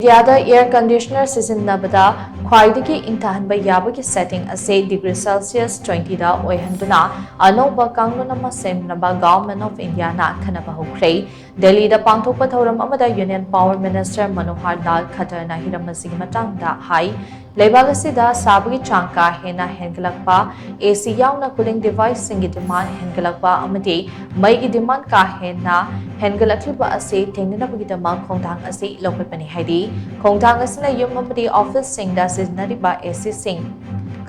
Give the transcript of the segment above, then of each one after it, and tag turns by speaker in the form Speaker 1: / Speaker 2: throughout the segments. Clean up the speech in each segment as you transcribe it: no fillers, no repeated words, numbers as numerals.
Speaker 1: India air conditioner SHIJINNABA KHWAIDAGI INGTHAHANBA YABA setting ase degree Celsius 20 da OIHANDUNA ANOUBA KANGLON SHEMNABA Government of India na KHANNABA HOUKHRE Delhi da pangthokpa thoram amada Union Power Minister Manohar Lal Khattar na hiram masigi matangda hai Leibag asida sabagi chang ka hena hengalakpa AC yauna cooling device singi demand hengalakpa amadi mai gi demand ka hena hengalakliba ase thengnabagidamang khongthang ase lokatpani haidi khongthang asina yum amadi office singda SHIJINNABA AC sing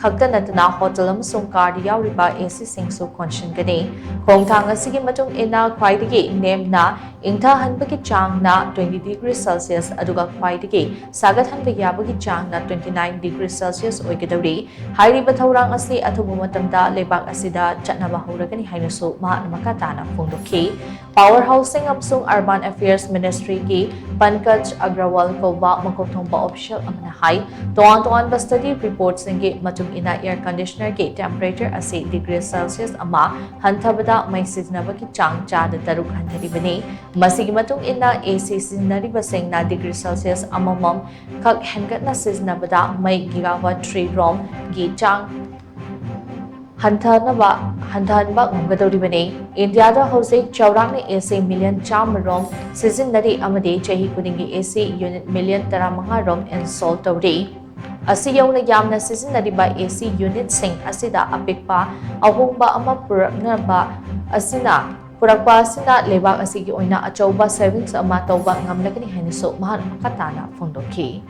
Speaker 1: khakta natana hotel amsung car yauriba AC sing su conscion gani khongthang asigi matung ina khwaidagi name na Ingthahanbagi chang na 20 degrees Celsius aduga khwaidagi sagathanba yabagi chang na 29 degrees Celsius oigadawri hairiba thorang asi athubu matamda lebak asida chatnaba horagani hainasu mahana makatana phongdokhi Power Housing amsung Urban Affairs Ministry ki Pankaj Agrawal koba makothongba official amana hai toan study reports singi matung ina air conditioner ki temperature asi degree Celsius ama hanthabada mai SHIJINNABA ki chang chada taruk hantaribani masigi matung ina AC SHIJINNABA singna degree Celsius amamam khak hengatna SHIJINNABA da mai gigawatt 3 rom gi chang Ingthahanbा ngamgadoribani India da hosik chaurangni AC million chamarom SHIJINNARI amadi chahi kudingi AC unit million 15 rom install tawri asi yauna yamna SHIJINNARIba AC unit sing asida apikpa ahongba ama puraknaba asina purakpa asina lebak asigi oina achauba savings ama tawba ngamlagani hainiso mahal makatana phongdokhi